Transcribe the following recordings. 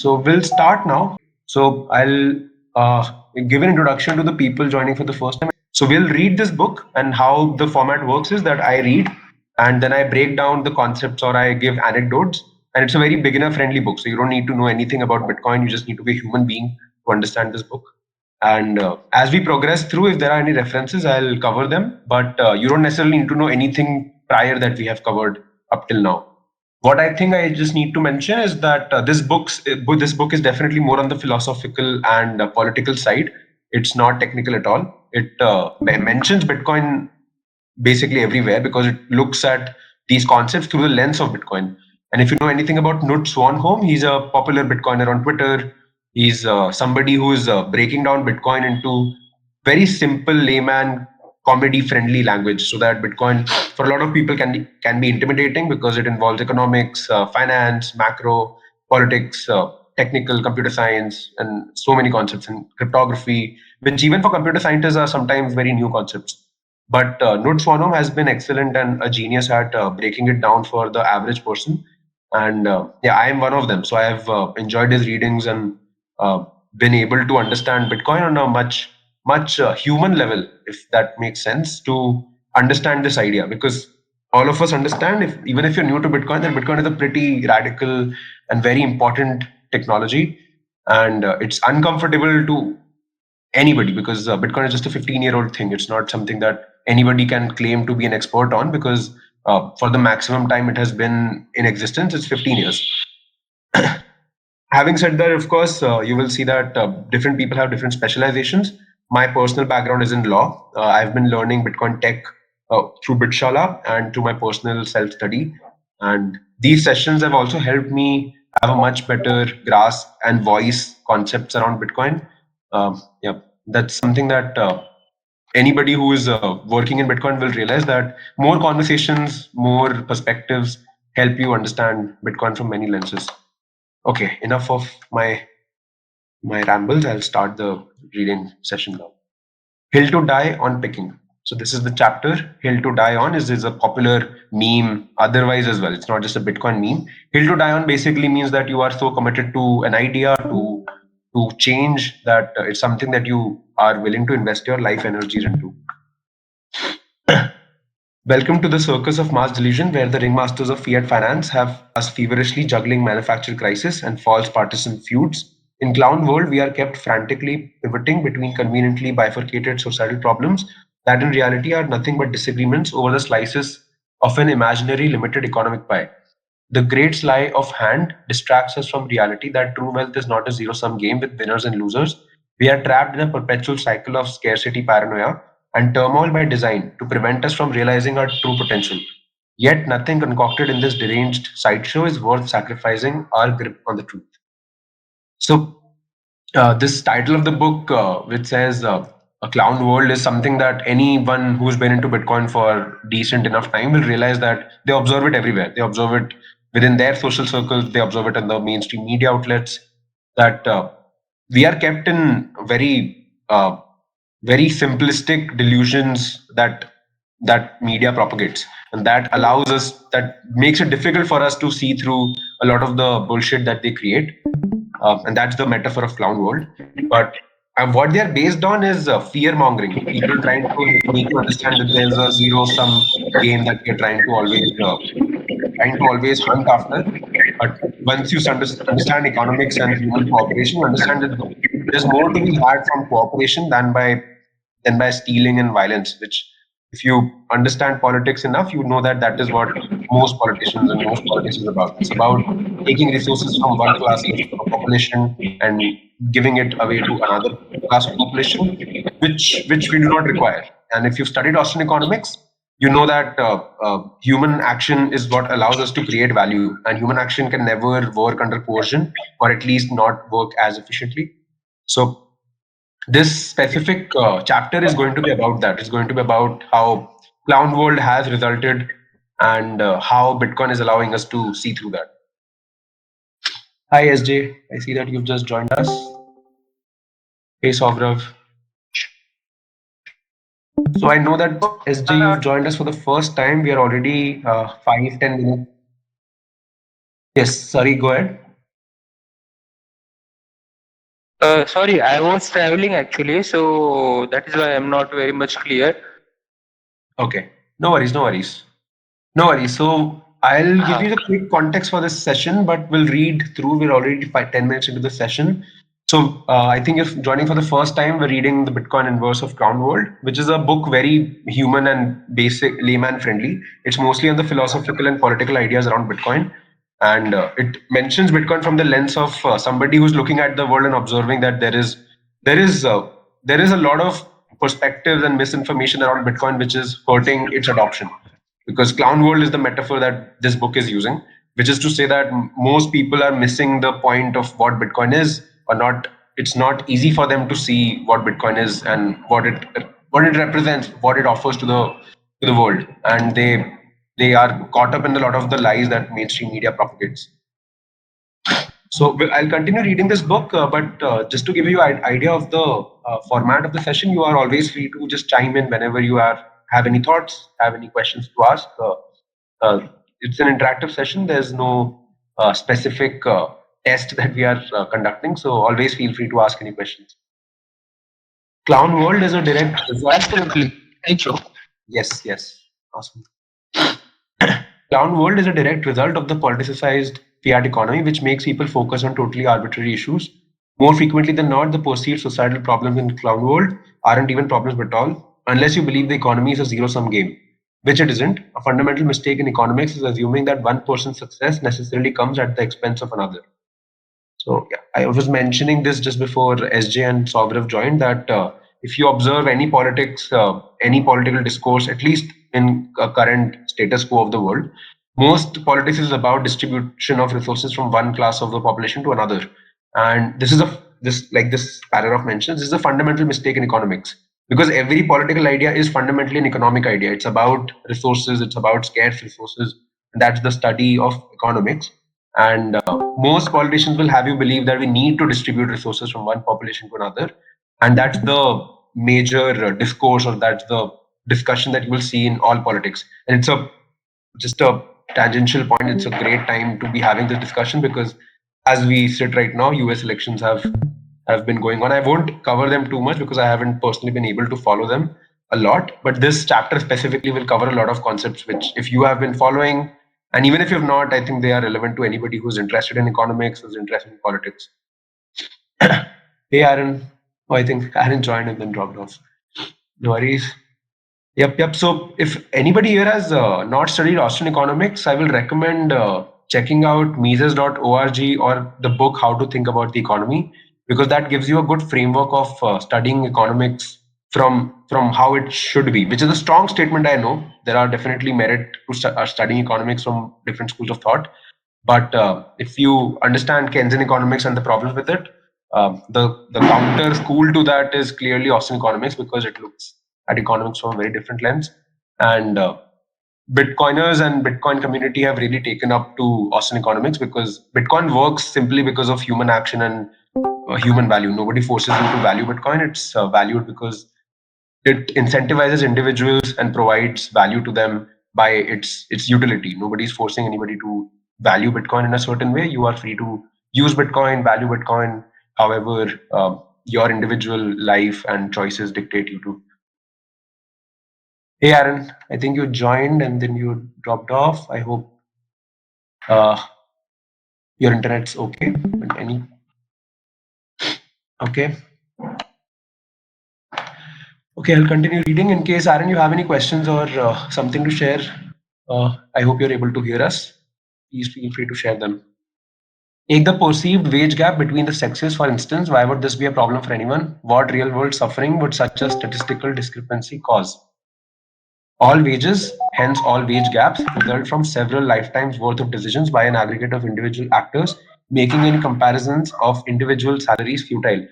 So we'll start now. So I'll give an introduction to the people joining for the first time. So we'll read this book, and how the format works is that I read and then I break down the concepts or I give anecdotes. And it's a very beginner friendly book. So you don't need to know anything about Bitcoin. You just need to be a human being to understand this book. And as we progress through, if there are any references, I'll cover them. But you don't necessarily need to know anything prior that we have covered up till now. What I think I just need to mention is that this book is definitely more on the philosophical and political side. It's not technical at all. It mentions Bitcoin basically everywhere because it looks at these concepts through the lens of Bitcoin. And if you know anything about Knut Svanholm, he's a popular Bitcoiner on Twitter. He's somebody who is breaking down Bitcoin into very simple layman comedy friendly language, so that Bitcoin for a lot of people can be intimidating because it involves economics, finance, macro, politics, technical computer science, and so many concepts in cryptography, which even for computer scientists are sometimes very new concepts. But Knut Swanholm has been excellent and a genius at breaking it down for the average person. And yeah, I am one of them. So I have enjoyed his readings and uh, been able to understand Bitcoin on a much human level, if that makes sense, to understand this idea. Because all of us understand, if even if you're new to Bitcoin, that Bitcoin is a pretty radical and very important technology, and it's uncomfortable to anybody because Bitcoin is just a 15-year-old thing. It's not something that anybody can claim to be an expert on because for the maximum time it has been in existence, it's 15 years. Having said that, of course, you will see that different people have different specializations. My personal background is in law. I've been learning Bitcoin tech through Bitshala and through my personal self study. And these sessions have also helped me have a much better grasp and voice concepts around Bitcoin. Yeah, that's something that anybody who is working in Bitcoin will realize, that more conversations, more perspectives help you understand Bitcoin from many lenses. Okay, enough of my rambles. I'll start the reading session now. Hill to die on picking. So this is the chapter. Hill to die on is a popular meme otherwise as well. It's not just a Bitcoin meme. Hill to die on basically means that you are so committed to an idea, to change, that it's something that you are willing to invest your life energies into. Welcome to the circus of mass delusion, where the ringmasters of fiat finance have us feverishly juggling manufactured crisis and false partisan feuds. In clown world, we are kept frantically pivoting between conveniently bifurcated societal problems that in reality are nothing but disagreements over the slices of an imaginary limited economic pie. The great sleight of hand distracts us from reality that true wealth is not a zero sum game with winners and losers. We are trapped in a perpetual cycle of scarcity paranoia and turmoil by design to prevent us from realizing our true potential. Yet, nothing concocted in this deranged sideshow is worth sacrificing our grip on the truth. So, this title of the book, which says "A Clown World," is something that anyone who's been into Bitcoin for decent enough time will realize that they observe it everywhere. They observe it within their social circles. They observe it in the mainstream media outlets. That we are kept in very simplistic delusions that media propagates, and that makes it difficult for us to see through a lot of the bullshit that they create, and that's the metaphor of clown world. But what they are based on is fear mongering. People trying to make you understand that there's a zero sum game that you're trying to always hunt after. But once you understand economics and human cooperation, you understand that there's more to be had from cooperation than by stealing and violence. Which, if you understand politics enough, you know that that is what most politicians and most politics is about. It's about taking resources from one class of population and giving it away to another class of population, which we do not require. And if you've studied Austrian economics, you know that human action is what allows us to create value, and human action can never work under coercion, or at least not work as efficiently. So this specific chapter is going to be about that. It's going to be about how clown world has resulted, and how Bitcoin is allowing us to see through that. Hi SJ, I see that you've just joined us. Hey Saurav. So I know that SJ, you've joined us for the first time. We are already 5-10 minutes. Yes, sorry, go ahead. Sorry, I was traveling actually, so that is why I'm not very much clear. Okay, no worries, no worries. No worries. So I'll give you Ah, the quick context for this session, but we'll read through. We're already 10 minutes into the session. So I think if joining for the first time, we're reading the Bitcoin Inverse of Crown World, which is a book very human and basic, layman friendly. It's mostly on the philosophical and political ideas around Bitcoin, and it mentions Bitcoin from the lens of somebody who's looking at the world and observing that there is there is a lot of perspectives and misinformation around Bitcoin, which is hurting its adoption, because clown world is the metaphor that this book is using, which is to say that most people are missing the point of what Bitcoin is, or not. It's not easy for them to see what Bitcoin is and what it represents, what it offers to the world, and they are caught up in a lot of the lies that mainstream media propagates. So I'll continue reading this book, but just to give you an idea of the format of the session, you are always free to just chime in whenever you are have any thoughts, have any questions to ask. It's an interactive session. There's no specific test that we are conducting, so always feel free to ask any questions. Clown World is a direct result. absolutely. Thank you. Yes, yes, awesome. Clown world is a direct result of the politicized fiat economy, which makes people focus on totally arbitrary issues. More frequently than not, the perceived societal problems in clown world aren't even problems at all, unless you believe the economy is a zero-sum game, which it isn't. A fundamental mistake in economics is assuming that one person's success necessarily comes at the expense of another. So yeah, I was mentioning this just before SJ and Sourav joined that if you observe any political discourse, at least in current status quo of the world, most politics is about distribution of resources from one class of the population to another. And this paragraph mentions, this is a fundamental mistake in economics, because every political idea is fundamentally an economic idea. It's about resources, it's about scarce resources, and that's the study of economics. And most politicians will have you believe that we need to distribute resources from one population to another, and that's the major discourse, or that's the discussion that you will see in all politics. And it's a just a tangential point. It's a great time to be having this discussion, because as we sit right now, US elections have been going on. I won't cover them too much because I haven't personally been able to follow them a lot, but this chapter specifically will cover a lot of concepts which, if you have been following, and even if you've not, I think they are relevant to anybody who's interested in economics, who's interested in politics. Hey Aaron. Oh, I think Aaron joined and then dropped off. No worries. Yep, yep. So if anybody here has not studied Austrian economics, I will recommend checking out Mises.org or the book How to Think About the Economy, because that gives you a good framework of studying economics from how it should be, which is a strong statement. I know there are definitely merit to studying economics from different schools of thought, but if you understand Keynesian economics and the problems with it, the counter school to that is clearly Austrian economics, because it looks at economics from a very different lens. And Bitcoiners and Bitcoin community have really taken up to Austrian economics, because Bitcoin works simply because of human action and human value. Nobody forces you to value Bitcoin. It's valued because it incentivizes individuals and provides value to them by its utility. Nobody's forcing anybody to value Bitcoin in a certain way. You are free to use Bitcoin, value Bitcoin, however your individual life and choices dictate you to. Hey Aaron, I think you joined and then you dropped off. I hope uh, your internet's okay. Any okay? Okay, I'll continue reading. In case Aaron, you have any questions or something to share, I hope you're able to hear us. Please feel free to share them. Take the perceived wage gap between the sexes, for instance. Why would this be a problem for anyone? What real world suffering would such a statistical discrepancy cause? All wages, hence all wage gaps, result from several lifetimes worth of decisions by an aggregate of individual actors, making any comparisons of individual salaries futile.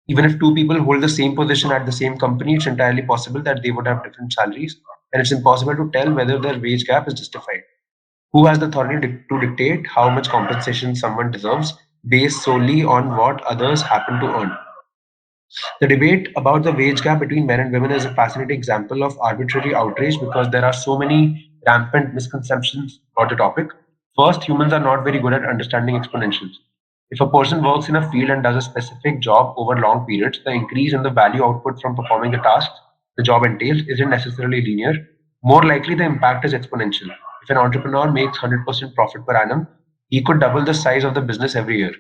Even if two people hold the same position at the same company, it's entirely possible that they would have different salaries, and it's impossible to tell whether their wage gap is justified. Who has the authority to dictate how much compensation someone deserves based solely on what others happen to earn? The debate about the wage gap between men and women is a fascinating example of arbitrary outrage, because there are so many rampant misconceptions about the topic. First, humans are not very good at understanding exponentials. If a person works in a field and does a specific job over long periods, the increase in the value output from performing the tasks the job entails isn't necessarily linear. More likely, the impact is exponential. If an entrepreneur makes 100% profit per annum, he could double the size of the business every year,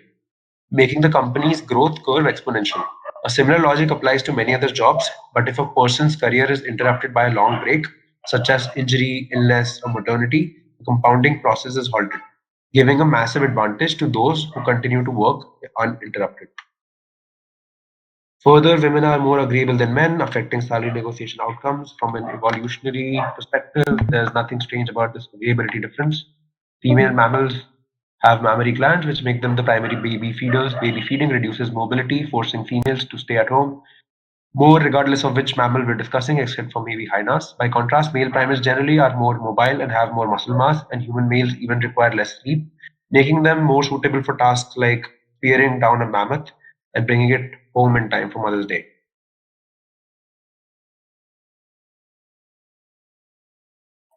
making the company's growth curve exponential. A similar logic applies to many other jobs, but if a person's career is interrupted by a long break, such as injury, illness, or maternity, the compounding process is halted, giving a massive advantage to those who continue to work uninterrupted. Further, women are more agreeable than men, affecting salary negotiation outcomes. From an evolutionary perspective, there's nothing strange about this agreeability difference. Female mammals have mammary glands, which make them the primary baby feeders. Baby feeding reduces mobility, forcing females to stay at home more regardless of which mammal we're discussing, except for maybe hyenas. By contrast, male primates generally are more mobile and have more muscle mass, and human males even require less sleep, making them more suitable for tasks like spearing down a mammoth and bringing it home in time for Mother's Day.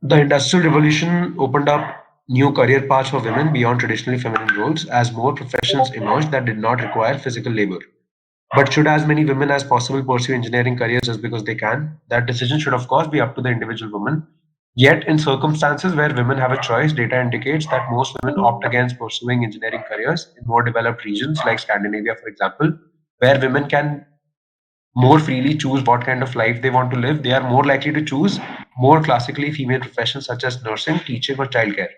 The Industrial Revolution opened up new career paths for women beyond traditionally feminine roles as more professions emerged that did not require physical labor. But should as many women as possible pursue engineering careers just because they can? That decision should, of course, be up to the individual woman. Yet, in circumstances where women have a choice, data indicates that most women opt against pursuing engineering careers in more developed regions like Scandinavia, for example, where women can more freely choose what kind of life they want to live. They are more likely to choose more classically female professions such as nursing, teaching, or childcare.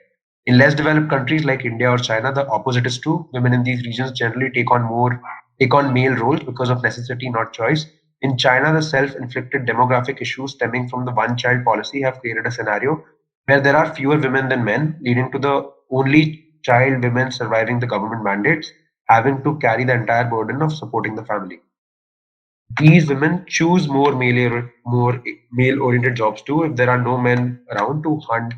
In less developed countries like India or China, the opposite is true. Women in these regions generally take on male roles because of necessity, not choice. In China, the self-inflicted demographic issues stemming from the one-child policy have created a scenario where there are fewer women than men, leading to the only child women surviving the government mandates having to carry the entire burden of supporting the family. These women choose more male-oriented jobs too. If there are no men around to hunt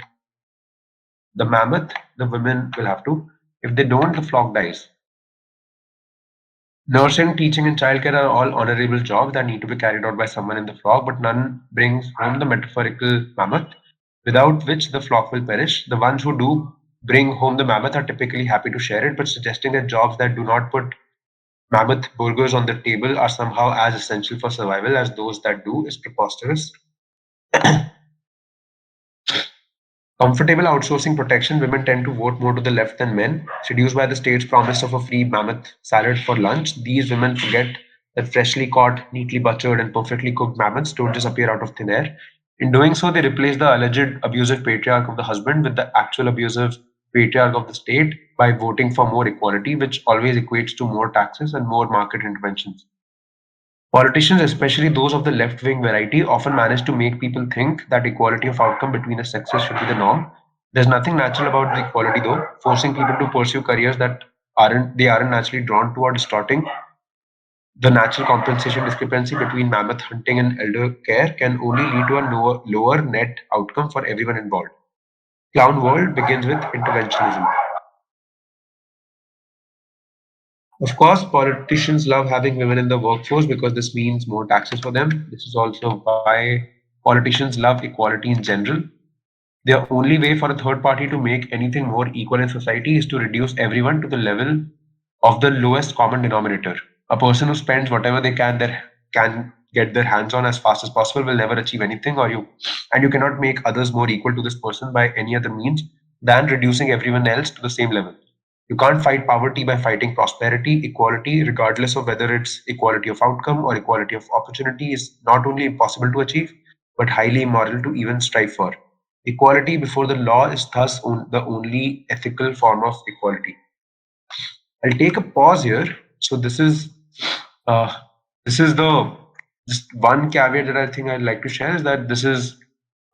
the mammoth, the women will have to. If they don't, the flock dies. Nursing, teaching, and childcare are all honorable jobs that need to be carried out by someone in the flock, but none brings home the metaphorical mammoth, without which the flock will perish. The ones who do bring home the mammoth are typically happy to share it, but suggesting that jobs that do not put mammoth burgers on the table are somehow as essential for survival as those that do is preposterous. Comfortable outsourcing protection, women tend to vote more to the left than men. Seduced by the state's promise of a free mammoth salad for lunch, these women forget that freshly caught, neatly butchered, and perfectly cooked mammoths don't just appear out of thin air. In doing so, they replace the alleged abusive patriarch of the husband with the actual abusive patriarch of the state by voting for more equality, which always equates to more taxes and more market interventions. Politicians, especially those of the left wing variety, often manage to make people think that equality of outcome between the sexes should be the norm. There's nothing natural about the equality though. Forcing people to pursue careers that aren't naturally drawn to or distorting the natural compensation discrepancy between mammoth hunting and elder care can only lead to a lower net outcome for everyone involved. Clown world begins with interventionism. Of course, politicians love having women in the workforce because this means more taxes for them. This is also why politicians love equality in general. The only way for a third party to make anything more equal in society is to reduce everyone to the level of the lowest common denominator. A person who spends whatever they can get their hands on as fast as possible will never achieve anything, and you cannot make others more equal to this person by any other means than reducing everyone else to the same level. You can't fight poverty by fighting prosperity. Equality, regardless of whether it's equality of outcome or equality of opportunity, is not only impossible to achieve, but highly immoral to even strive for. Equality before the law is thus the only ethical form of equality. I'll take a pause here. So uh, this is the just one caveat that I think I'd like to share is that this is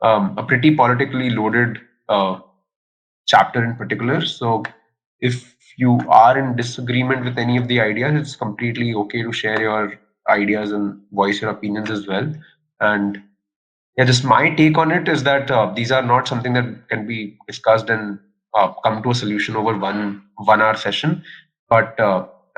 a pretty politically loaded chapter in particular. So if you are in disagreement with any of the ideas, it's completely okay to share your ideas and voice your opinions as well. And yeah, just my take on it is that these are not something that can be discussed and come to a solution over one hour session. But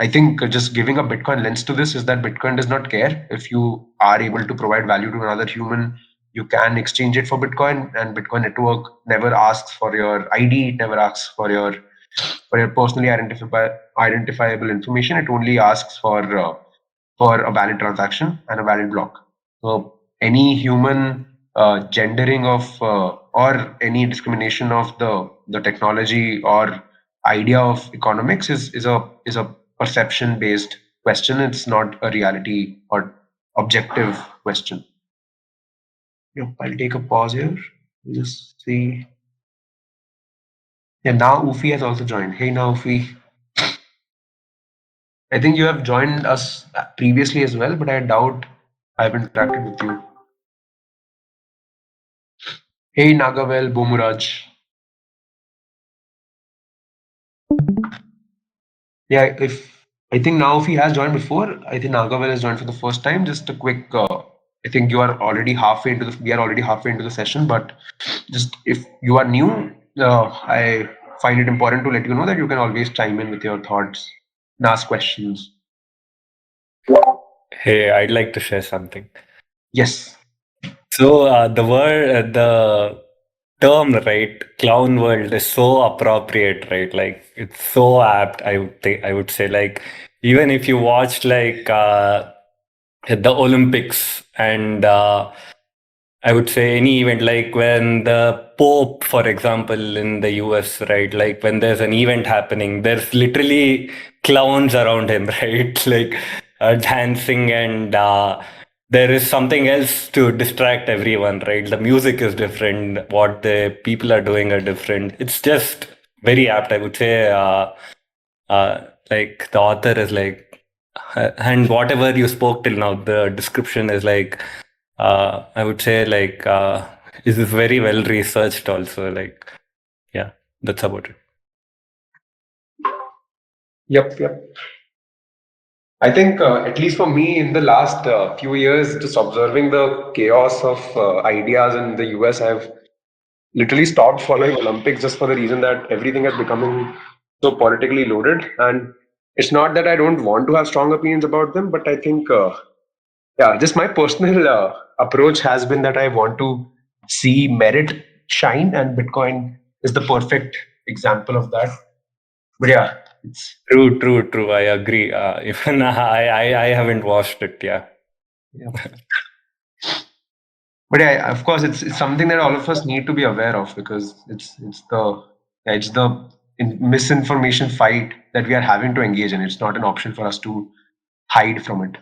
I think just giving a Bitcoin lens to this is that Bitcoin does not care if you are able to provide value to another human. You can exchange it for Bitcoin, and Bitcoin network never asks for your ID. It never asks for your For your personally identifiable information, it only asks for a valid transaction and a valid block. So any human gendering of or any discrimination of the technology or idea of economics is a perception based question. It's not a reality or objective question. Yep, I'll take a pause here. Just see. Yeah, now Ufi has also joined. Hey, now Ufi. I think you have joined us previously as well, but I doubt I've interacted with you. Hey, Nagavel, Bomuraj. Yeah, if I think now if he has joined before, I think Nagavel has joined for the first time. Just a quick. I think you are already halfway into the. We are already halfway into the session, but just if you are new, I find it important to let you know that you can always chime in with your thoughts and ask questions. Hey, I'd like to share something. Yes. So the term, right, clown world is so appropriate, right? Like it's so apt. I would say, like even if you watched like the Olympics and I would say any event like when the Pope, for example, in the US, right? Like when there's an event happening, there's literally clowns around him, right? Like dancing and there is something else to distract everyone, right? The music is different. What the people are doing are different. It's just very apt, I would say. Like the author is like, and whatever you spoke till now, the description is like I would say like this is very well researched also. Like yeah, that's about it. Yep. Yep. I think, at least for me, in the last few years, just observing the chaos of ideas in the US, I've literally stopped following Olympics just for the reason that everything is becoming so politically loaded. And it's not that I don't want to have strong opinions about them, but I think, yeah, just my personal approach has been that I want to see merit shine, and Bitcoin is the perfect example of that. But yeah, it's. True, true, true. I agree. Even I haven't watched it. Yeah. Yeah. But yeah, of course, it's something that all of us need to be aware of because it's the misinformation fight that we are having to engage in. It's not an option for us to hide from it.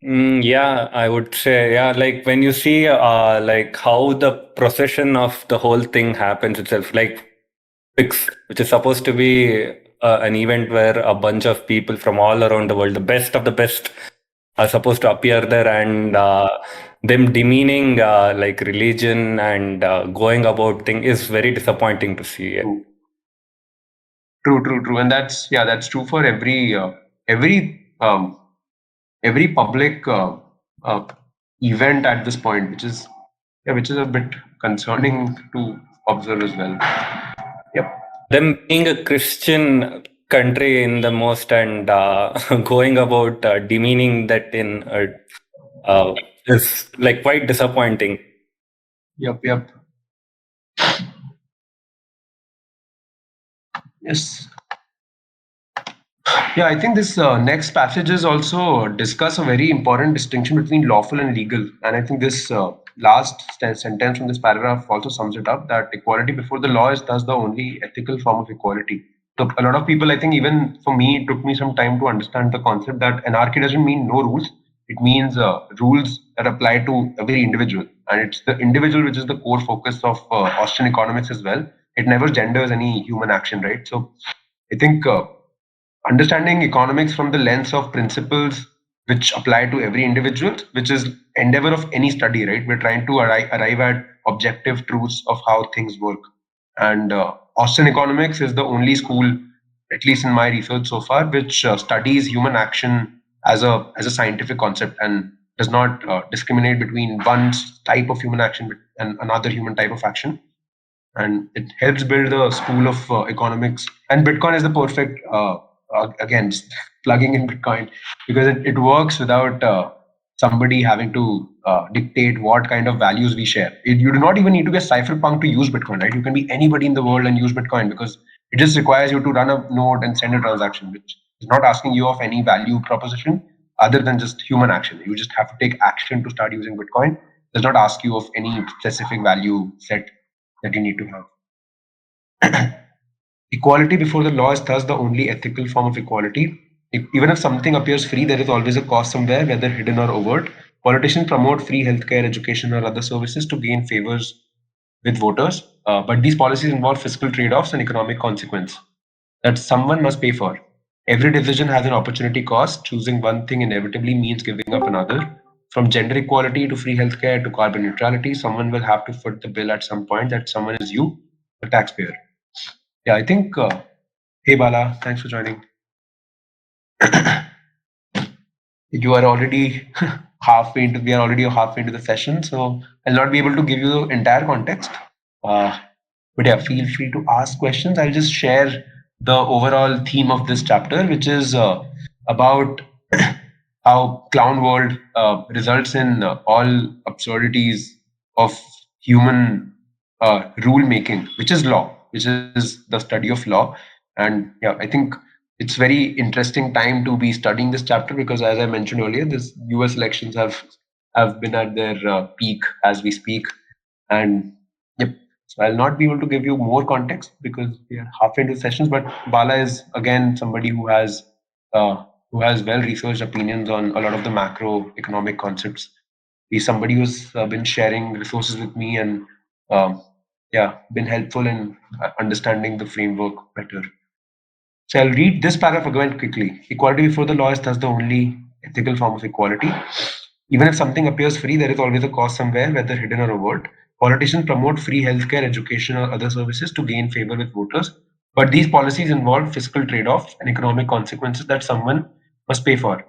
Yeah, I would say, yeah, like when you see like how the procession of the whole thing happens itself, like which is supposed to be an event where a bunch of people from all around the world, the best of the best, are supposed to appear there, and them demeaning like religion and going about thing is very disappointing to see. True, true, and that's true for every public uh, event at this point, which is a bit concerning to observe as well. Yep. Them being a Christian country in the most and going about demeaning that in is like quite disappointing. Yep. Yes. Yeah, I think this next passages also discuss a very important distinction between lawful and legal. And I think this last sentence from this paragraph also sums it up that equality before the law is thus the only ethical form of equality. So, a lot of people, I think, even for me, it took me some time to understand the concept that anarchy doesn't mean no rules. It means rules that apply to every individual. And it's the individual which is the core focus of Austrian economics as well. It never genders any human action, right? So, I think. Understanding economics from the lens of principles which apply to every individual, which is endeavor of any study, right? We're trying to arrive at objective truths of how things work. And Austrian economics is the only school, at least in my research so far, which studies human action as a scientific concept and does not discriminate between one type of human action and another human type of action, and it helps build the school of economics. And Bitcoin is the perfect, again, just plugging in Bitcoin because it works without somebody having to dictate what kind of values we share. You do not even need to be a cypherpunk to use Bitcoin, right? You can be anybody in the world and use Bitcoin because It just requires you to run a node and send a transaction, which is not asking you of any value proposition other than just human action. You just have to take action to start using Bitcoin. It does not ask you of any specific value set that you need to have. Equality before the law is thus the only ethical form of equality. Even if something appears free, there is always a cost somewhere, whether hidden or overt. Politicians promote free healthcare, education, or other services to gain favors with voters, but these policies involve fiscal trade offs and economic consequence that someone must pay for. Every decision has an opportunity cost. Choosing one thing inevitably means giving up another. From gender equality to free healthcare to carbon neutrality, someone will have to foot the bill at some point. That someone is you, the taxpayer. Yeah, I think. Hey Bala, thanks for joining. You are already halfway into. We are already halfway into the session, so I'll not be able to give you the entire context. Uh, but yeah, feel free to ask questions. I'll just share the overall theme of this chapter, which is about how clown world results in all absurdities of human rule making, which is law, which is the study of law. And yeah, I think it's very interesting time to be studying this chapter because, as I mentioned earlier, this US elections have been at their peak as we speak. And yep, so I'll not be able to give you more context because we are halfway into the sessions. But Bala is again somebody who has well researched opinions on a lot of the macroeconomic concepts. He's somebody who's been sharing resources with me and um, yeah, been helpful in understanding the framework better. So I'll read this paragraph again quickly. Equality before the law is thus the only ethical form of equality. Even if something appears free, there is always a cost somewhere, whether hidden or overt. Politicians promote free healthcare, education, or other services to gain favor with voters. But these policies involve fiscal trade offs and economic consequences that someone must pay for.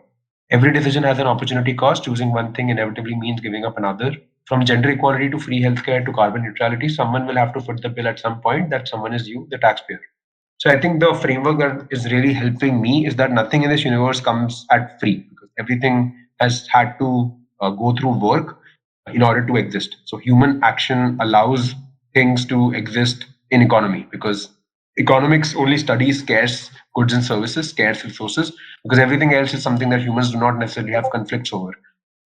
Every decision has an opportunity cost. Choosing one thing inevitably means giving up another. From gender equality to free healthcare to carbon neutrality, someone will have to foot the bill at some point. That someone is you, the taxpayer. So I think the framework that is really helping me is that nothing in this universe comes at free because everything has had to go through work in order to exist. So human action allows things to exist in economy because economics only studies scarce goods and services, scarce resources, because everything else is something that humans do not necessarily have conflicts over.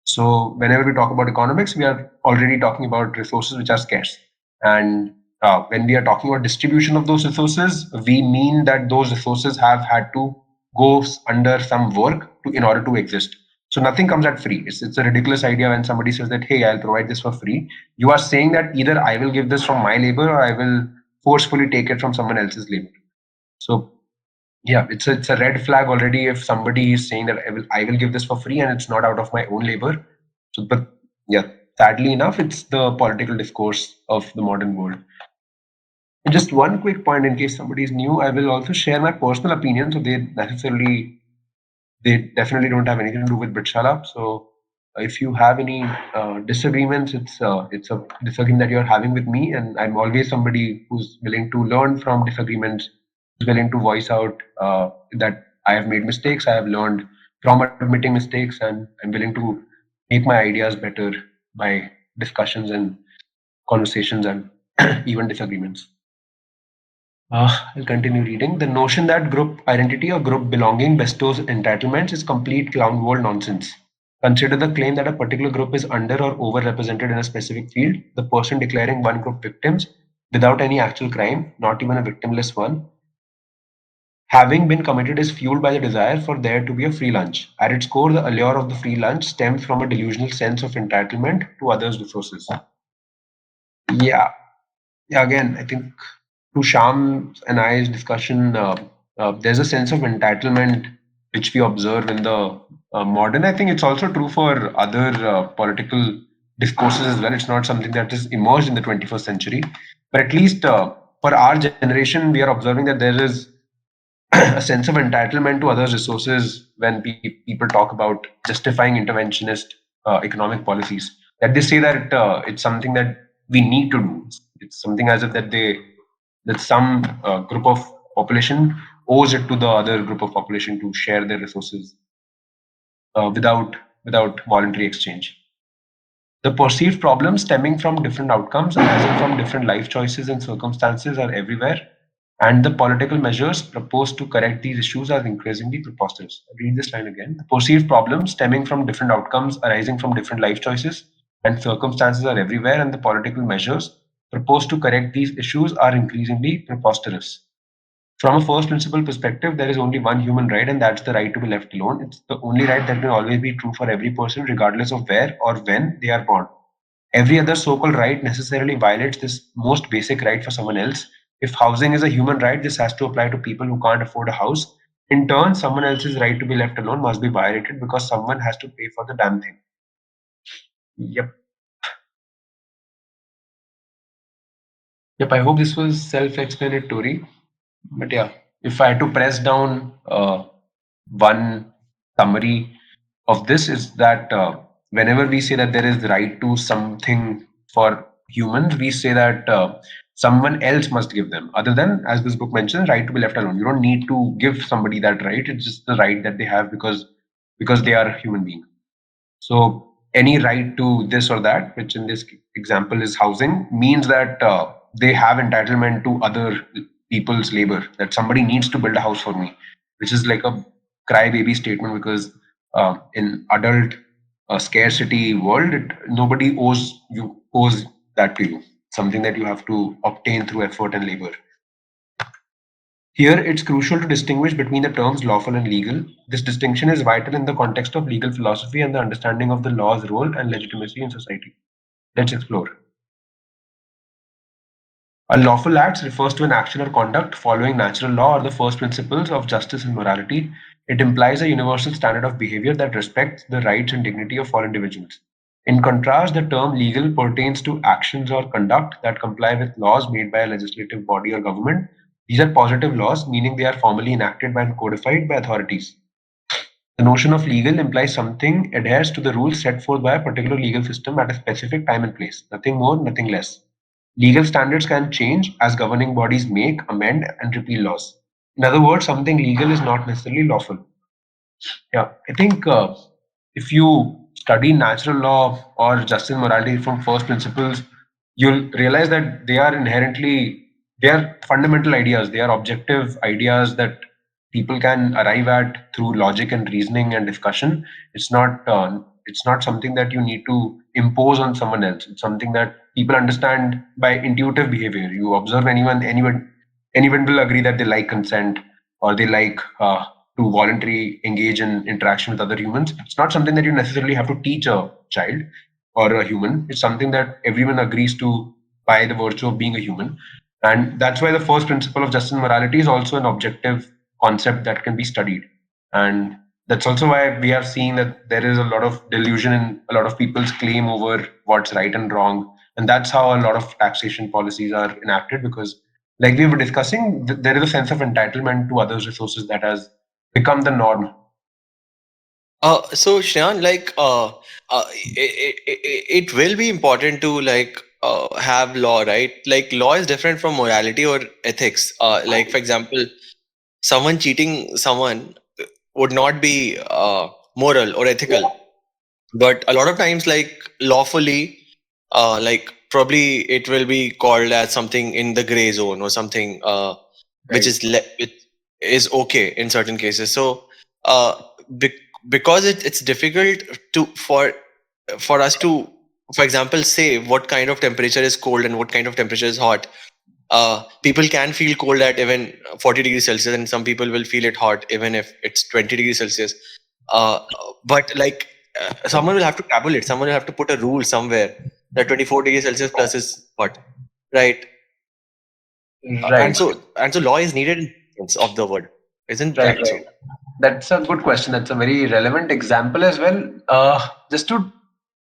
So whenever we talk about economics, we are already talking about resources which are scarce. And when we are talking about distribution of those resources, we mean that those resources have had to go under some work in order to exist. So nothing comes at free. It's a ridiculous idea when somebody says that, hey, I'll provide this for free. You are saying that either I will give this from my labor or I will forcefully take it from someone else's labor. So yeah, it's a red flag already if somebody is saying that I will give this for free and it's not out of my own labor. So, but yeah, sadly enough, it's the political discourse of the modern world. And just one quick point in case somebody is new, I will also share my personal opinion. So they definitely don't have anything to do with Bitshala. So if you have any disagreements, it's a disagreement that you're having with me, and I'm always somebody who's willing to learn from disagreements, who's willing to voice out that I have made mistakes, I have learned from admitting mistakes, and I'm willing to make my ideas better by discussions and conversations and even disagreements. I'll continue reading. The notion that group identity or group belonging bestows entitlements is complete clown world nonsense. Consider the claim that a particular group is under or overrepresented in a specific field, the person declaring one group victims without any actual crime, not even a victimless one, having been committed is fueled by the desire for there to be a free lunch. At its core, the allure of the free lunch stems from a delusional sense of entitlement to others' resources. Yeah, yeah, again, I think to Sham and I's discussion, there's a sense of entitlement which we observe in the modern. I think it's also true for other political discourses as well. It's not something that is emerged in the 21st century, but at least for our generation, we are observing that there is a sense of entitlement to others' resources when people talk about justifying interventionist economic policies. That they say that it's something that we need to do. It's something as if that some group of population owes it to the other group of population to share their resources without voluntary exchange. The perceived problems stemming from different outcomes arising from different life choices and circumstances are everywhere. and the political measures proposed to correct these issues are increasingly preposterous. I'll read this line again. The perceived problems stemming from different outcomes arising from different life choices and circumstances are everywhere, and the political measures proposed to correct these issues are increasingly preposterous. From a first principle perspective, there is only one human right, and that's the right to be left alone. It's the only right that will always be true for every person, regardless of where or when they are born. Every other so called right necessarily violates this most basic right for someone else. If housing is a human right, this has to apply to people who can't afford a house. In turn, someone else's right to be left alone must be violated because someone has to pay for the damn thing. Yep. Yep. I hope this was self explanatory. But yeah, if I had to press down one summary of this, is that whenever we say that there is right to something for humans, we say that someone else must give them, other than, as this book mentions, right to be left alone. You don't need to give somebody that right. It's just the right that they have because they are a human being. So any right to this or that, which in this example is housing, means that they have entitlement to other people's labor. That somebody needs to build a house for me, which is like a crybaby statement because in adult scarcity world, nobody owes that to you. Something that you have to obtain through effort and labor. Here, it's crucial to distinguish between the terms lawful and legal. This distinction is vital in the context of legal philosophy and the understanding of the law's role and legitimacy in society. Let's explore. A lawful act refers to an action or conduct following natural law or the first principles of justice and morality. It implies a universal standard of behavior that respects the rights and dignity of all individuals. In contrast, the term legal pertains to actions or conduct that comply with laws made by a legislative body or government. These are positive laws, meaning they are formally enacted and codified by authorities. The notion of legal implies something adheres to the rules set forth by a particular legal system at a specific time and place. Nothing more, nothing less. Legal standards can change as governing bodies make, amend, and repeal laws. In other words, something legal is not necessarily lawful. Yeah, I think if you study natural law or justice and morality from first principles, you'll realize that they are fundamental ideas. They are objective ideas that people can arrive at through logic and reasoning and discussion. It's not something that you need to impose on someone else. It's something that people understand by intuitive behavior. You observe anyone will agree that they like consent or they like to voluntarily engage in interaction with other humans. It's not something that you necessarily have to teach a child or a human. It's something that everyone agrees to by the virtue of being a human. And that's why the first principle of justice and morality is also an objective concept that can be studied. And that's also why we are seeing that there is a lot of delusion in a lot of people's claim over what's right and wrong. And that's how a lot of taxation policies are enacted because, like we were discussing, there is a sense of entitlement to others' resources that has become the norm. So Shreyan, it will be important to have law, right? Like law is different from morality or ethics. Like for example, someone cheating someone would not be moral or ethical, but a lot of times, like lawfully, like probably it will be called as something in the gray zone or something which Right. is which is okay in certain cases. So uh, be- because it's difficult to for us to, for example, say what kind of temperature is cold and what kind of temperature is hot. People can feel cold at even 40 degrees Celsius, and some people will feel it hot even if it's 20 degrees Celsius. Uh, but someone will have to tabulate, someone will have to put a rule somewhere that 24 degrees Celsius plus is hot, right? Right. And so law is needed in sense of the word, isn't Right, that right. so? That's a good question. That's a very relevant example as well. Just to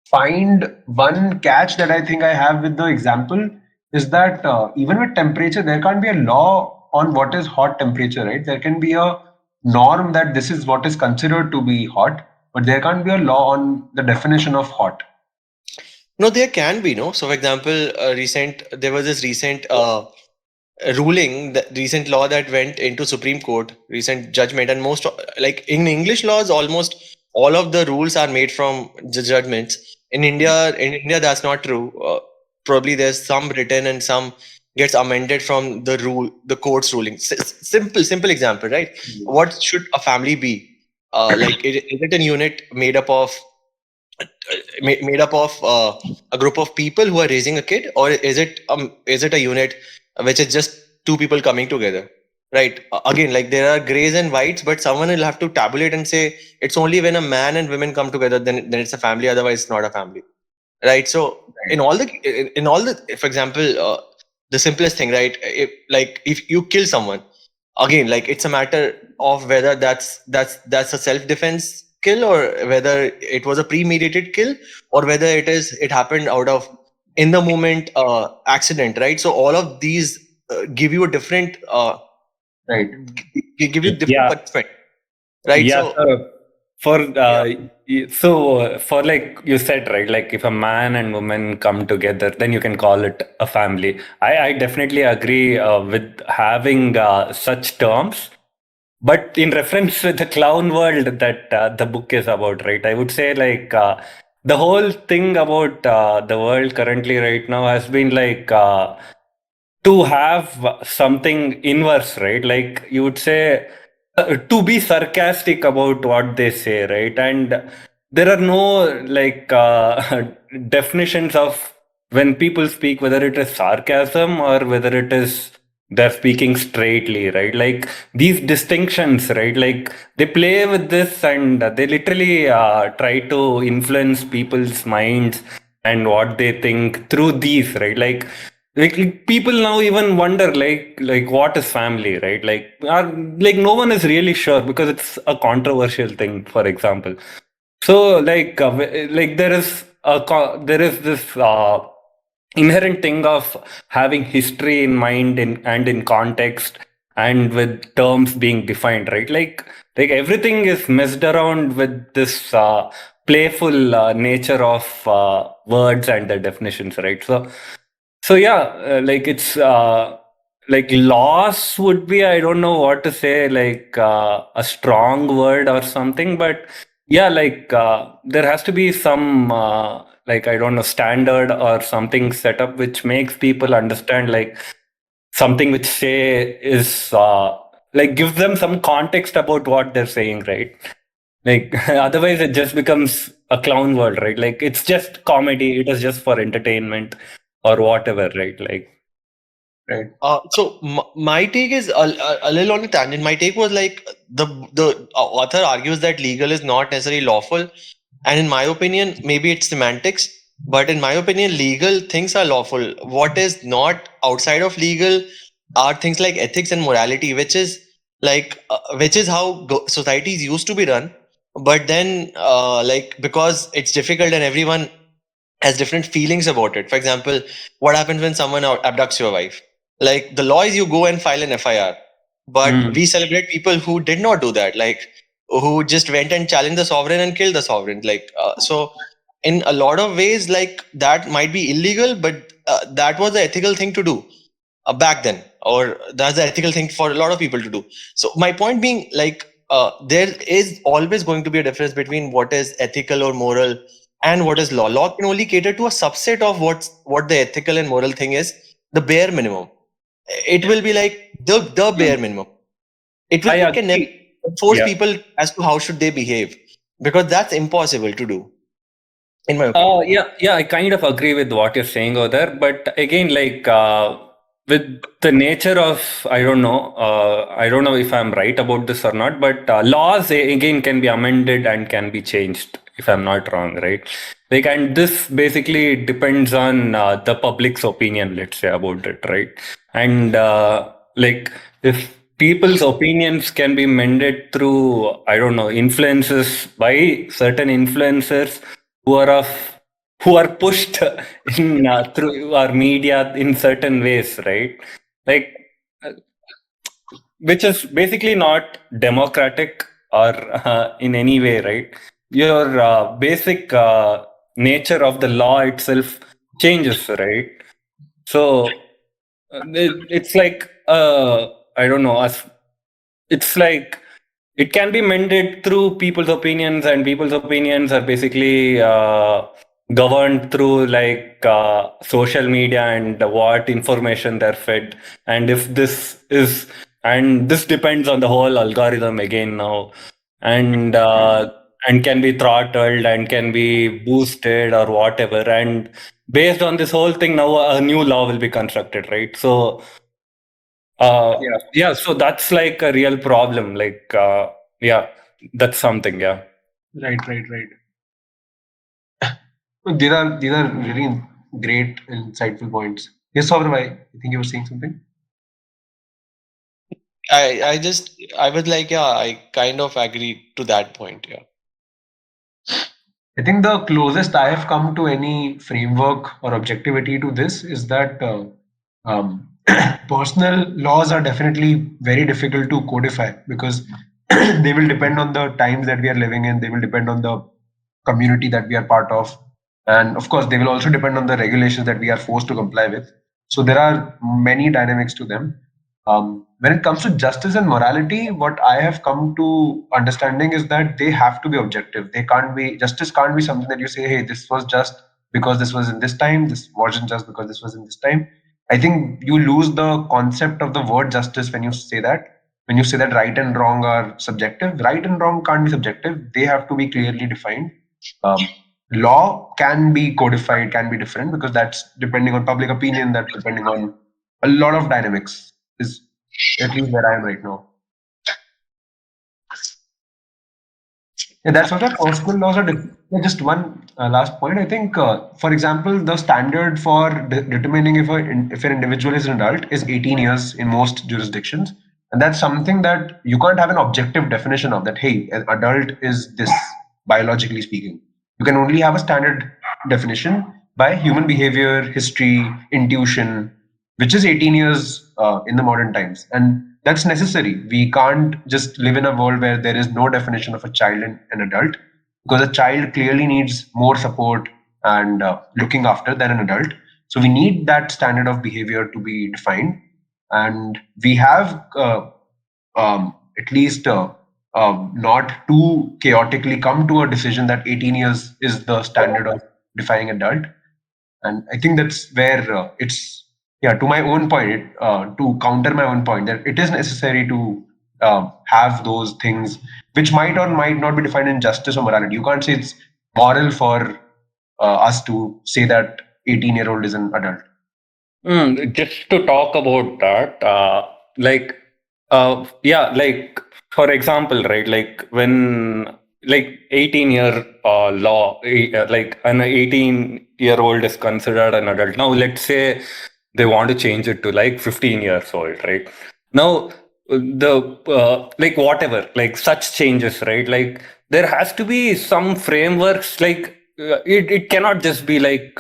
find one catch that I think I have with the example is that even with temperature, there can't be a law on what is hot temperature, right? There can be a norm that this is what is considered to be hot, but there can't be a law on the definition of hot. No, there can be, no. So for example, there was this recent ruling, the recent law that went into Supreme Court, recent judgment, and most like in English laws, almost all of the rules are made from the judgments. In India, that's not true. Probably there's some written and some gets amended from the court's ruling. Simple example, right? What should a family be? Like, is it a unit made up of a group of people who are raising a kid, or is it a unit which is just two people coming together, right? Again, like, there are grays and whites, but someone will have to tabulate and say it's only when a man and women come together, then it's a family, otherwise it's not a family, right? So in all the for example, the simplest thing, right? If you kill someone, again, like, it's a matter of whether that's a self-defense kill, or whether it was a premeditated kill, or whether it happened out of in the moment accident, right? So all of these give you a different Right. give you different Yeah. perspective, right? Yeah, So so for yeah. for like you said, right? Like if a man and woman come together, then you can call it a family. I definitely agree with having such terms. But in reference to the clown world that the book is about, right? I would say like the whole thing about the world currently right now has been like to have something inverse, right? Like you would say, to be sarcastic about what they say, right? And there are no like definitions of when people speak, whether it is sarcasm or whether it is they're speaking straightly, right? Like these distinctions, right? Like they play with this and they literally try to influence people's minds and what they think through these, right? Like people now even wonder like what is family, right? Like no one is really sure because it's a controversial thing, for example. So like there is this inherent thing of having history in mind and in context and with terms being defined, right? Like everything is messed around with this playful nature of words and the definitions, right? So yeah, like it's like loss would be, I don't know what to say, like a strong word or something, but yeah, like there has to be some like I don't know standard or something set up which makes people understand like something which say is like gives them some context about what they're saying, right? Like otherwise it just becomes a clown world, right? Like it's just comedy, it is just for entertainment or whatever, right? Like Right. My take is a little on a tangent. My take was like the author argues that legal is not necessarily lawful, and in my opinion, maybe it's semantics. But in my opinion, legal things are lawful. What is not outside of legal are things like ethics and morality, which is how societies used to be run. But then, like, because it's difficult and everyone has different feelings about it. For example, what happens when someone abducts your wife? Like, the law is you go and file an FIR, but mm, we celebrate people who did not do that, like who just went and challenged the sovereign and killed the sovereign. So in a lot of ways, like, that might be illegal, but that was the ethical thing to do back then, or that's the ethical thing for a lot of people to do. So my point being, like, there is always going to be a difference between what is ethical or moral and what is law. Law can only cater to a subset of what the ethical and moral thing is, the bare minimum. It will be like the bare mm. minimum. I It can never agree. force Yeah. people as to how should they behave, because that's impossible to do, in my opinion. Yeah, I kind of agree with what you're saying over there. But again, like with the nature of, I don't know if I'm right about this or not, but laws again can be amended and can be changed if I'm not wrong, right? Like, and this basically depends on the public's opinion, let's say, about it, right? And like, if people's opinions can be mended through, I don't know, influences by certain influencers who are of who are pushed in through our media in certain ways, right? Like, uh, which is basically not democratic or in any way, right? Your basic nature of the law itself changes, right? So it's like I don't know, it's like it can be mended through people's opinions, and people's opinions are basically governed through like social media and what information they're fed, and if this is, and this depends on the whole algorithm again now, and and can be throttled and can be boosted or whatever, and based on this whole thing now a new law will be constructed, right? So yeah, so that's like a real problem, like yeah, that's something, yeah. Right, right, right. These are really great, insightful points. Yes, Saurav, I think you were saying something. I was like, yeah, I kind of agree to that point. Yeah. I think the closest I have come to any framework or objectivity to this is that personal laws are definitely very difficult to codify because they will depend on the times that we are living in, they will depend on the community that we are part of, and of course, they will also depend on the regulations that we are forced to comply with. So there are many dynamics to them. When it comes to justice and morality, what I have come to understanding is that they have to be objective. They can't be justice can't be something that you say, hey, this was just because this was in this time. This wasn't just because this was in this time. I think you lose the concept of the word justice when you say that. When you say that right and wrong are subjective, right and wrong can't be subjective. They have to be clearly defined. Law can be codified, can be different because that's depending on public opinion. That's depending on a lot of dynamics. Is at least where I am right now. Yeah, that's what the personal laws are. Just one last point. I think, for example, the standard for determining if an individual is an adult is 18 years in most jurisdictions, and that's something that you can't have an objective definition of. That hey, an adult is this biologically speaking. You can only have a standard definition by human behavior, history, intuition, which is 18 years in the modern times. And that's necessary. We can't just live in a world where there is no definition of a child and an adult, because a child clearly needs more support and looking after than an adult. So we need that standard of behavior to be defined. And we have at least not too chaotically come to a decision that 18 years is the standard of defining adult. And I think that's where it's, yeah, to my own point, to counter my own point, that it is necessary to have those things which might or might not be defined in justice or morality. You can't say it's moral for us to say that 18-year-old is an adult. Just to talk about that, like, yeah, like for example, right, like when like 18-year law, like an 18-year-old is considered an adult. Now, let's say they want to change it to like 15 years old, right? Now, the like whatever, like such changes, right? Like there has to be some frameworks, like it cannot just be like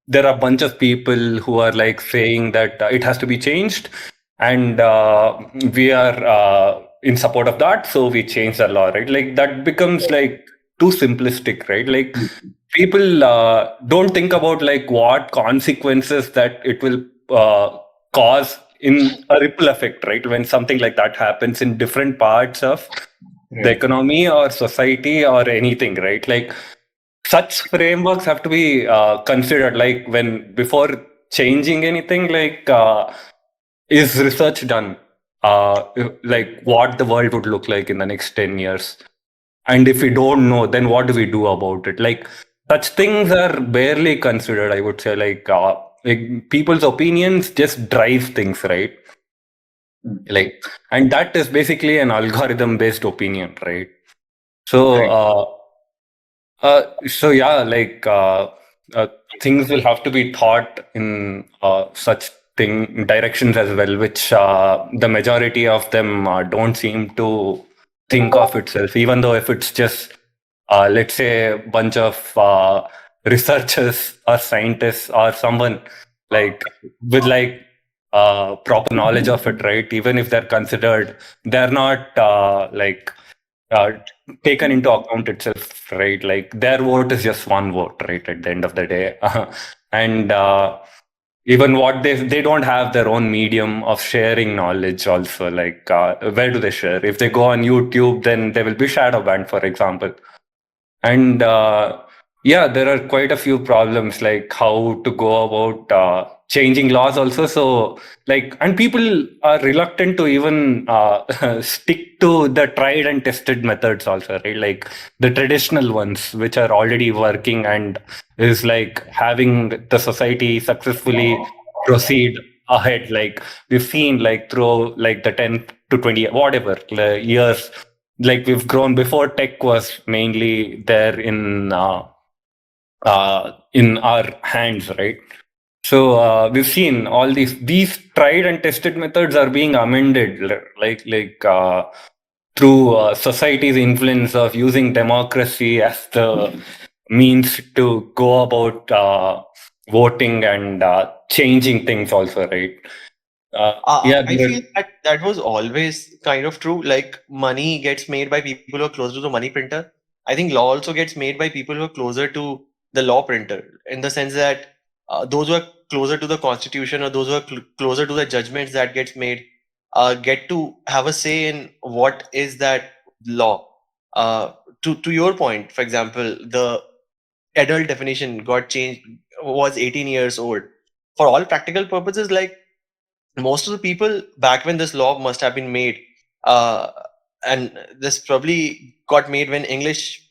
there are a bunch of people who are like saying that it has to be changed, and we are in support of that, so we change the law, right? Like that becomes like too simplistic, right? Like people don't think about like what consequences that it will cause in a ripple effect, right? When something like that happens in different parts of the Right. economy or society or anything, right? Like such frameworks have to be considered, like when before changing anything, like is research done, like what the world would look like in the next 10 years, and if we don't know, then what do we do about it? Like such things are barely considered, I would say. Like people's opinions just drive things, right? Like, and that is basically an algorithm based opinion, right? So Right. so yeah, like uh, things will have to be thought in such thing directions as well, which the majority of them don't seem to think of itself. Even though if it's just let's say a bunch of researchers or scientists or someone like with like proper knowledge of it, right? Even if they're considered, they're not like uh, taken into account itself, right? Like their vote is just one vote, right? At the end of the day, and even what they don't have their own medium of sharing knowledge. Also, like where do they share? If they go on YouTube, then they will be shadow banned, for example. And Yeah, there are quite a few problems, like how to go about changing laws also. So like, and people are reluctant to even stick to the tried and tested methods also, right? Like the traditional ones which are already working and is like having the society successfully proceed ahead. Like we've seen like through like the 10 to 20 whatever years, like we've grown. Before, tech was mainly there in our hands, right? So we've seen all these tried and tested methods are being amended, through society's influence of using democracy as the means to go about voting and changing things also, right? Yeah, I feel that that was always kind of true. Like money gets made by people who are closer to the money printer. I think law also gets made by people who are closer to the law printer, in the sense that those who are closer to the constitution, or those who are closer to the judgments that gets made, get to have a say in what is that law. Uh, to your point, for example, the adult definition got changed, was 18 years old. For all practical purposes, like most of the people back when this law must have been made, uh, and this probably got made when English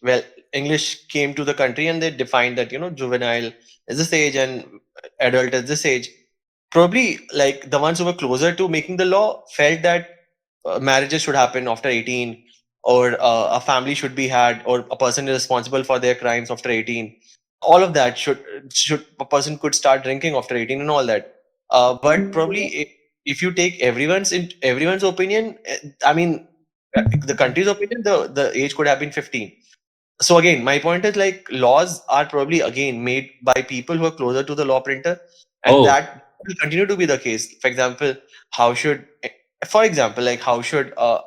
came to the country, and they defined that, juvenile is this age and adult is this age. Probably like the ones who were closer to making the law felt that marriages should happen after 18, or a family should be had, or a person is responsible for their crimes after 18. All of that should a person could start drinking after 18 and all that. But probably if you take everyone's opinion, I mean, the country's opinion, the age could have been 15. So again, my point is, like, laws are probably again made by people who are closer to the law printer, and oh, that will continue to be the case. For example, how should for example, like, how should a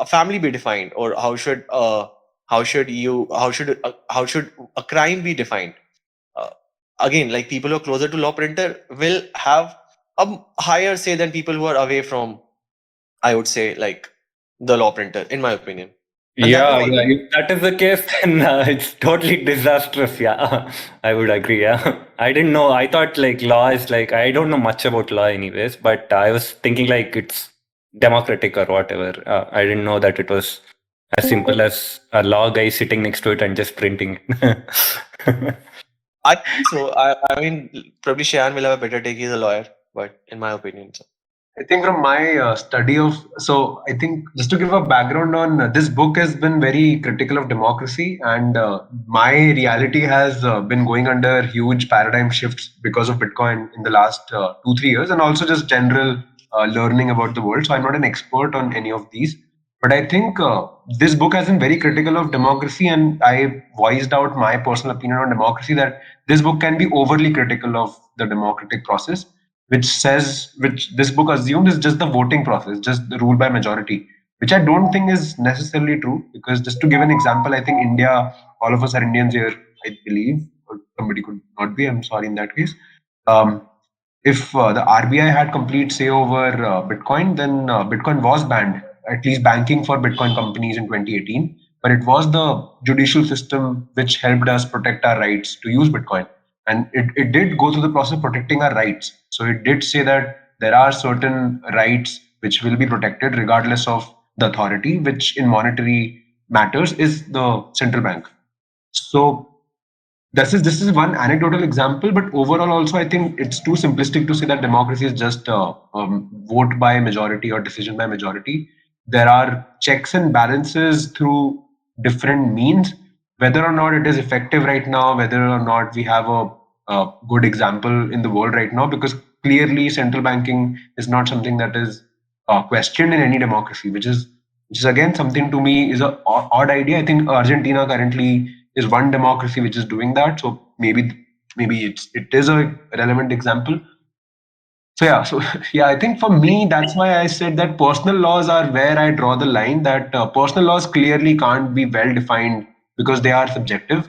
family be defined, or how should a crime be defined? uh, Again, like, people who are closer to law printer will have a higher say than people who are away from, I would say, like, the law printer, in my opinion. And that will yeah, always. yeah. If that is the case, then it's totally disastrous. Yeah, I would agree. Yeah, I didn't know. I thought like law is like I don't know much about law, anyways. But I was thinking like it's democratic or whatever. I didn't know that it was as simple as a law guy sitting next to it and just printing it. I think so. I mean, probably Shayan will have a better take. He's a lawyer, but in my opinion, so. I think from my study of, so I think just to give a background on this book has been very critical of democracy, and my reality has been going under huge paradigm shifts because of Bitcoin in the last 2 3 years, and also just general learning about the world. So I'm not an expert on any of these, but I think this book has been very critical of democracy, and I voiced out my personal opinion on democracy that this book can be overly critical of the democratic process, which this book assumes is just the voting process, just the rule by majority, which I don't think is necessarily true. Because just to give an example, I think India, all of us are Indians here, I believe, or somebody could not be. I'm sorry in that case. Um, if the RBI had complete say over Bitcoin, then Bitcoin was banned, at least banking for Bitcoin companies in 2018. But it was the judicial system which helped us protect our rights to use Bitcoin. And it did go through the process of protecting our rights. So it did say that there are certain rights which will be protected regardless of the authority, which in monetary matters is the central bank. So this is one anecdotal example, but overall also I think it's too simplistic to say that democracy is just vote by majority or decision by majority. There are checks and balances through different means. Whether or not it is effective right now, whether or not we have a good example in the world right now, because clearly central banking is not something that is questioned in any democracy, which is again something to me is a odd idea. I think Argentina currently is one democracy which is doing that. So maybe it is a relevant example. So yeah, so yeah, I think for me that's why I said that personal laws are where I draw the line. That personal laws clearly can't be well defined because they are subjective.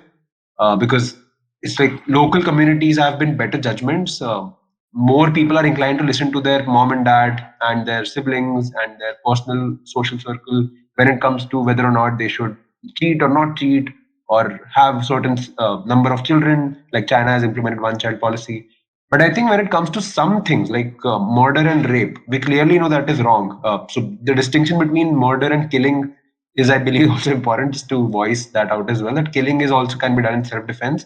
Because it's like local communities have been better judgments. More people are inclined to listen to their mom and dad and their siblings and their personal social circle when it comes to whether or not they should cheat or not cheat, or have certain number of children, like China has implemented one child policy. But I think when it comes to some things like murder and rape, we clearly know that is wrong. So the distinction between murder and killing is, I believe, also important, just to voice that out as well. That killing is also can be done in self-defense,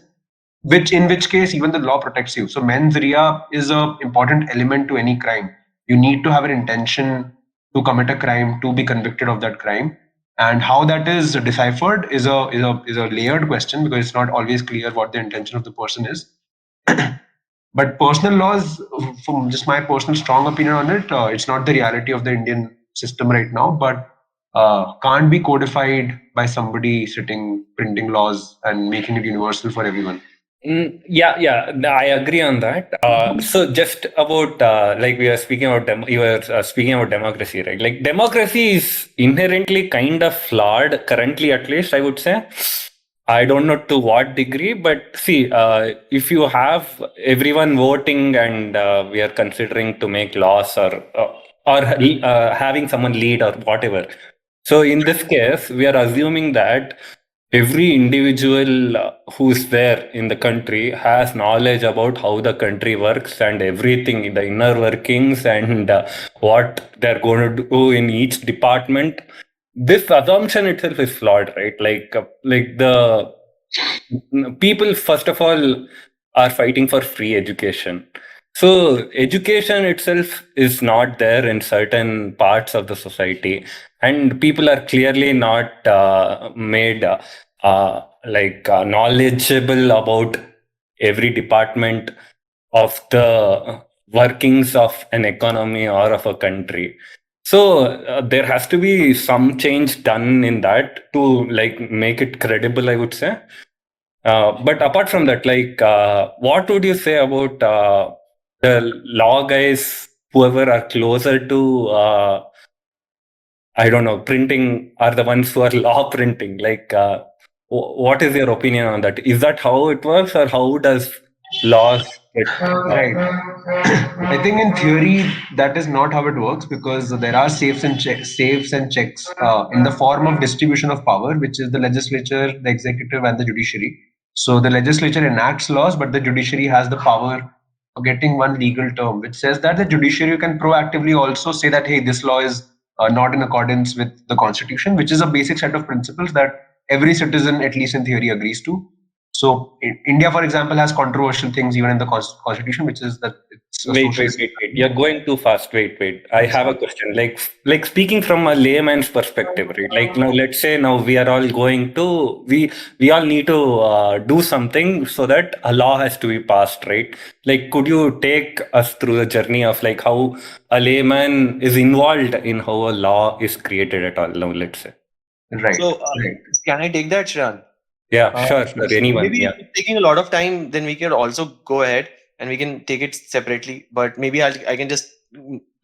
which in which case even the law protects you. So mens rea is a important element to any crime. You need to have an intention to commit a crime to be convicted of that crime, and how that is deciphered is a layered question, because it's not always clear what the intention of the person is. But personal laws, from just my personal strong opinion on it, it's not the reality of the Indian system right now, but can't be codified by somebody sitting printing laws and making it universal for everyone. Yeah, I agree on that. So just about like we were speaking about you were speaking about democracy, right? Like democracy is inherently kind of flawed currently, at least I would say. I don't know to what degree, but see, if you have everyone voting and we are considering to make laws or having someone lead or whatever. So in this case, we are assuming that every individual who's there in the country has knowledge about how the country works and everything, the inner workings and what they're going to do in each department. This assumption itself is flawed, right? Like the people, first of all, are fighting for free education. So education itself is not there in certain parts of the society, and people are clearly not made knowledgeable about every department of the workings of an economy or of a country. So there has to be some change done in that to like make it credible, I would say. But apart from that, what would you say about the law guys, whoever are closer to, I don't know, printing, are the ones who are law printing? What is your opinion on that? Is that how it works, or how does laws get? Right. I think in theory that is not how it works, because there are safes and checks in the form of distribution of power, which is the legislature, the executive, and the judiciary. So the legislature enacts laws, but the judiciary has the power of getting one legal term, which says that the judiciary can proactively also say that, hey, this law is not in accordance with the constitution, which is a basic set of principles that every citizen, at least in theory, agrees to. So India, for example, has controversial things even in the constitution, which is that it's a Wait, social wait, wait, system. wait. You're going too fast. Wait. I have a question. Like speaking from a layman's perspective, right? Like now, let's say now we are all going to we all need to do something so that a law has to be passed, right? Like, could you take us through the journey of like how a layman is involved in how a law is created at all? Now, let's say. Right, So, right. can I take that, Shran? Yeah, Uh, sure. yes. Anyone. Maybe Yeah. if it's taking a lot of time, then we can also go ahead and we can take it separately. But maybe I can just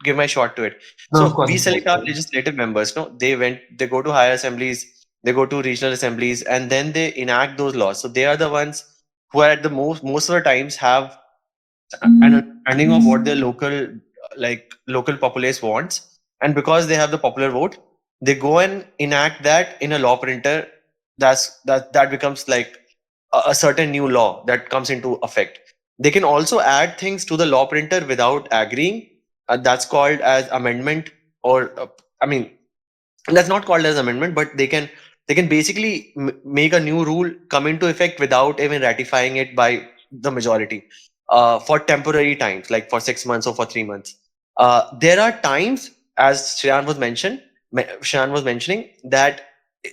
give my shot to it. No, of So course, we of course. select our legislative members. No, they go to higher assemblies, they go to regional assemblies, and then they enact those laws. So they are the ones who are at the most of the times have an understanding of what their local populace wants, and because they have the popular vote, they go and enact that in a law printer. That becomes like a certain new law that comes into effect. They can also add things to the law printer without agreeing. That's called as amendment, or I mean, that's not called as amendment, but they can basically make a new rule come into effect without even ratifying it by the majority, for temporary times, like for 6 months or for 3 months. There are times, as Shreyan was mentioning, that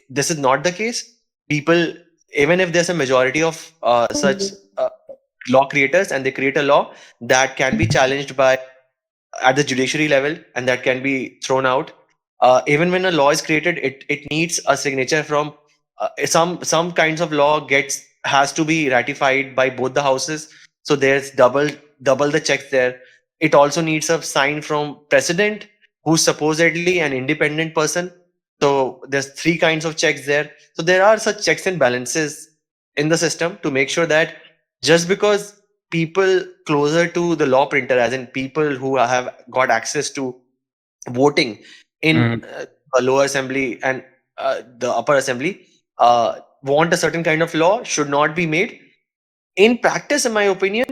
this is not the case. People, even if there's a majority of such law creators and they create a law that can be challenged by at the judiciary level, and that can be thrown out. Even when a law is created, it needs a signature from some kinds of law gets has to be ratified by both the houses. So there's double the checks there. It also needs a sign from president, who's supposedly an independent person. So there's three kinds of checks there. So there are such checks and balances in the system to make sure that just because people closer to the law printer, as in people who have got access to voting in Mm. a lower assembly and the upper assembly, uh, want a certain kind of law should not be made. In practice, in my opinion,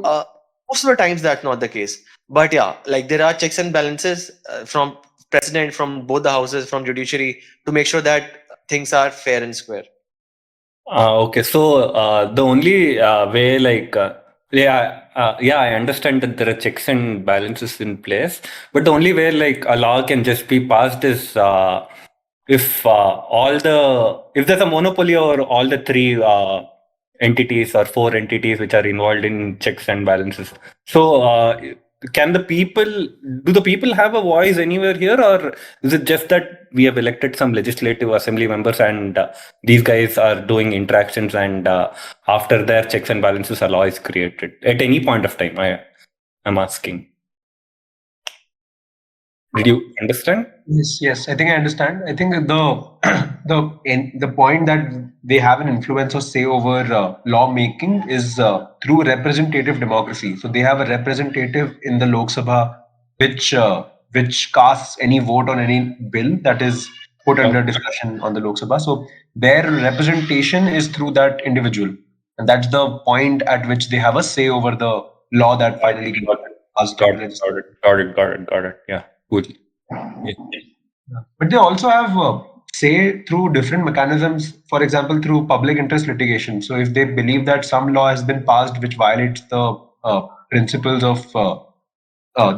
uh, most of the times that's not the case. But yeah, like there are checks and balances from president, from both the houses, from judiciary, to make sure that things are fair and square. Okay, so the only way, yeah, I understand that there are checks and balances in place, but the only way, like, a law can just be passed is if there's a monopoly over all the three entities or four entities which are involved in checks and balances. So, do the people have a voice anywhere here, or is it just that we have elected some legislative assembly members and these guys are doing interactions, and after their checks and balances, a law is created at any point of time? I'm asking. Did you understand? Yes. I think I understand. I think the point that they have an influence or say over lawmaking is through representative democracy. So they have a representative in the Lok Sabha, which casts any vote on any bill that is put under discussion on the Lok Sabha. So their representation is through that individual, and that's the point at which they have a say over the law that finally gets passed Got through it, the got legislature. it, got it, got it, got it. Yeah, cool. Yeah. But they also have say through different mechanisms, for example, through public interest litigation. So if they believe that some law has been passed which violates the principles of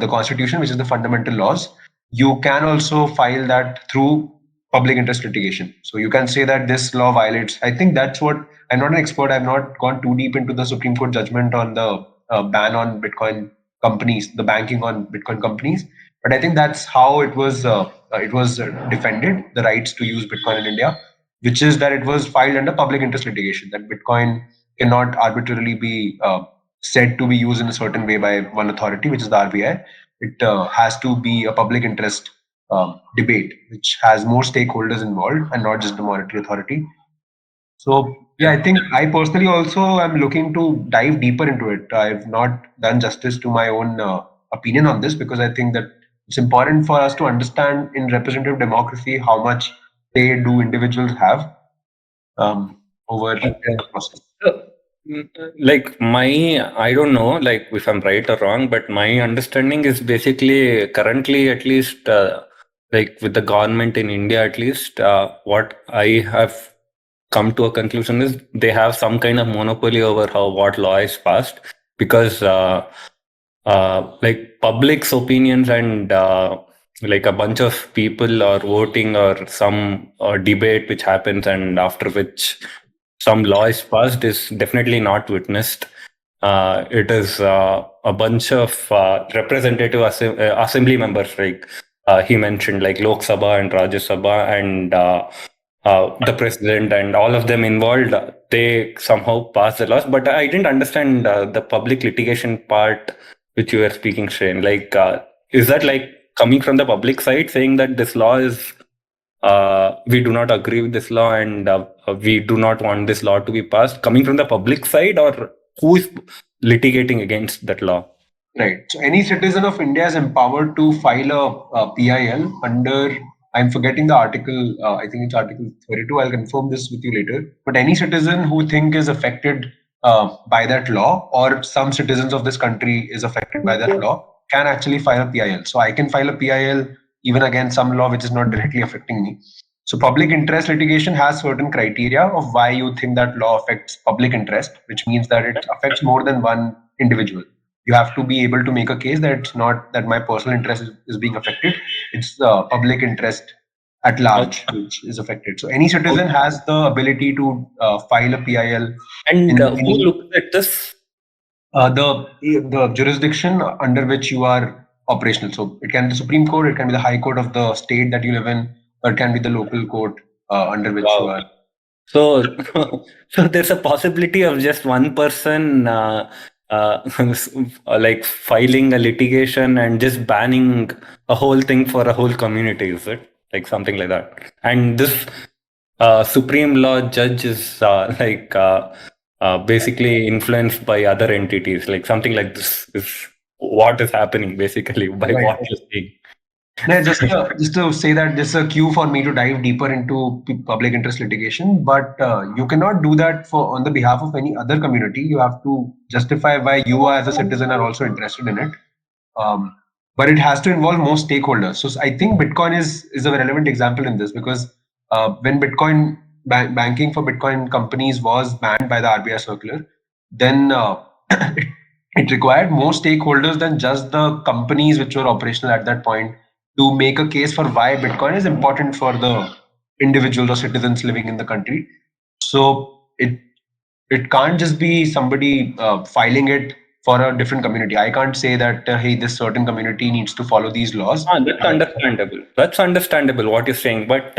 the constitution, which is the fundamental laws, you can also file that through public interest litigation. So you can say that this law violates. I think that's what, I'm not an expert. I've not gone too deep into the Supreme Court judgment on the ban on Bitcoin companies, the banking on Bitcoin companies. But I think that's how it was defended, the rights to use Bitcoin in India, which is that it was filed under public interest litigation, that Bitcoin cannot arbitrarily be said to be used in a certain way by one authority, which is the RBI. It has to be a public interest debate, which has more stakeholders involved and not just the monetary authority. So yeah, I think I personally also am looking to dive deeper into it. I've not done justice to my own opinion on this, because I think that it's important for us to understand in representative democracy how much say do individuals have over Okay. the process. So, like I don't know, like if I'm right or wrong, but my understanding is basically currently, at least, like with the government in India, at least, what I have come to a conclusion is they have some kind of monopoly over how what law is passed, because like public's opinions and like a bunch of people are voting or some debate which happens, and after which some law is passed, is definitely not witnessed. It is a bunch of representative assembly members, like he mentioned, like Lok Sabha and Rajya Sabha, and the president and all of them involved. They somehow pass the laws, but I didn't understand the public litigation part which you were speaking, Shane. Like, is that like coming from the public side saying that this law is we do not agree with this law, and we do not want this law to be passed, coming from the public side, or who is litigating against that law? Right. So any citizen of India is empowered to file a PIL under, I'm forgetting the article, I think it's Article 32. I'll confirm this with you later. But any citizen who think is affected by that law, or some citizens of this country is affected by that law, can actually file a PIL. So I can file a PIL even against some law which is not directly affecting me. So public interest litigation has certain criteria of why you think that law affects public interest, which means that it affects more than one individual. You have to be able to make a case that it's not that my personal interest is being affected, it's the public interest at large Okay. which is affected. So any citizen has the ability to file a PIL And in who any looks at this? the jurisdiction under which you are operational. So it can be the Supreme Court, it can be the High Court of the state that you live in, or it can be the local court under which you Wow. are. So, so there's a possibility of just one person like filing a litigation and just banning a whole thing for a whole community, is it? Like something like that. And this Supreme Law judge is basically influenced by other entities, like something like this is what is happening basically by Right. what you're saying. No, just to say that this is a cue for me to dive deeper into public interest litigation, but you cannot do that for on the behalf of any other community. You have to justify why you as a citizen are also interested in it. Um, but it has to involve more stakeholders. So I think Bitcoin is a relevant example in this because when Bitcoin banking for Bitcoin companies was banned by the RBI circular, then it required more stakeholders than just the companies which were operational at that point to make a case for why Bitcoin is important for the individuals or citizens living in the country. So it can't just be somebody filing it for a different community. I can't say that hey, this certain community needs to follow these laws. That's understandable. That's understandable what you're saying. But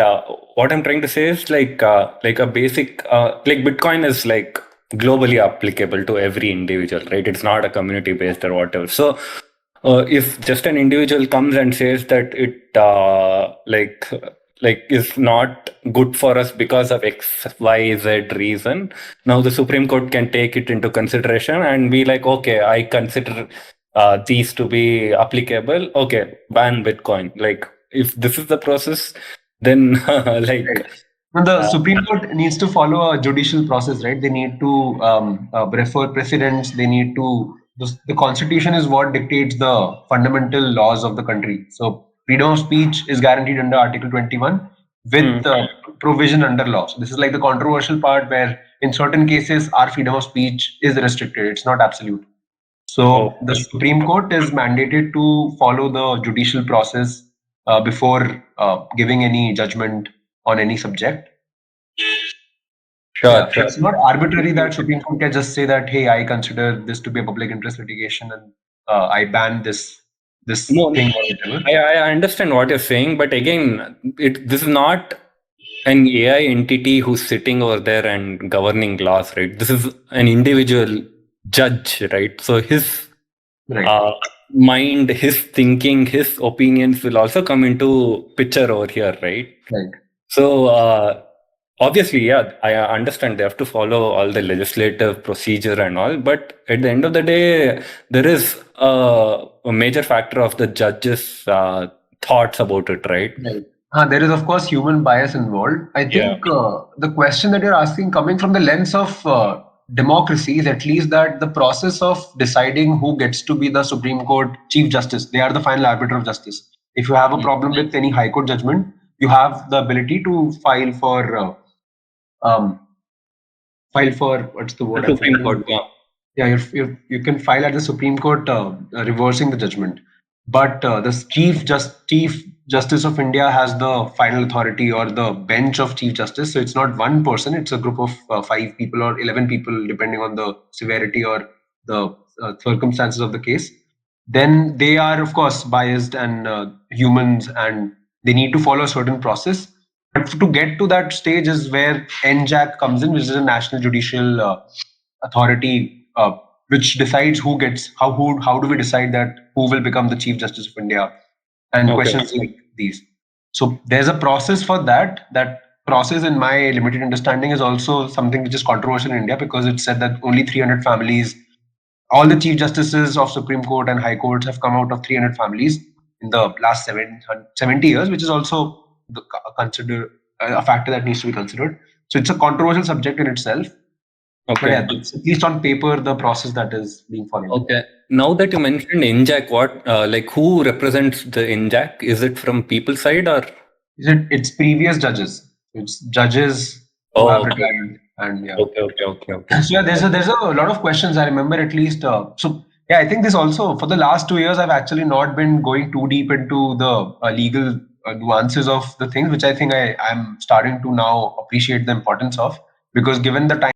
what I'm trying to say is like a basic like Bitcoin is like globally applicable to every individual, right? It's not a community based or whatever. So if just an individual comes and says that it like is not good for us because of X, Y, Z reason, now the Supreme Court can take it into consideration and be like, okay, I consider these to be applicable. Okay, ban Bitcoin. Like if this is the process, then Right. And the Supreme Court needs to follow a judicial process, right? They need to refer precedents. They need to. The Constitution is what dictates the fundamental laws of the country. So freedom of speech is guaranteed under Article 21 with provision under law. So this is like the controversial part where, in certain cases, our freedom of speech is restricted. It's not absolute. oh, So the Supreme Court is mandated to follow the judicial process before giving any judgment on any subject. sure, Yeah, sure. it's not arbitrary that Supreme Court can just say that, hey, I consider this to be a public interest litigation and I ban this No, thing or whatever. I understand what you're saying, but again, this is not an AI entity who's sitting over there and governing laws, right? This is an individual judge, right? So his Right. mind, his thinking, his opinions will also come into picture over here, right? Right. So obviously, yeah, I understand they have to follow all the legislative procedure and all, but at the end of the day, there is a major factor of the judge's thoughts about it, right? Right. There is, of course, human bias involved. I Yeah. think the question that you're asking, coming from the lens of democracy, is at least that the process of deciding who gets to be the Supreme Court Chief Justice, they are the final arbiter of justice. If you have a problem with any High Court judgment, you have the ability to um, file for what's the The word I'm Supreme forgetting. Court, yeah. Yeah, you can file at the Supreme Court reversing the judgment. But the Chief Justice of India has the final authority or the bench of Chief Justice. So it's not one person; it's a group of 5 people or 11 people, depending on the severity or the circumstances of the case. Then they are, of course, biased and humans, and they need to follow a certain process. But to get to that stage is where NJAC comes in, which is a national judicial authority which decides who gets how do we decide that who will become the Chief Justice of India and Okay. questions like these. So there's a process for that. That process, in my limited understanding, is also something which is controversial in India because it said that only 300 families, all the Chief Justices of Supreme Court and High Courts have come out of 300 families in the last 70 years, which is also consider a factor that needs to be considered. So it's a controversial subject in itself. But Okay. yeah, it's at least on paper the process that is being followed. Okay. Now that you mentioned NJAC, what like who represents the NJAC? Is it from people's side or? It's previous judges. It's judges who Oh, have okay. retired and yeah. Okay. So yeah, there's a lot of questions. I remember at least. So yeah, I think this also for the last 2 years I've actually not been going too deep into the legal nuances of the things, which I think I'm starting to now appreciate the importance of because given the time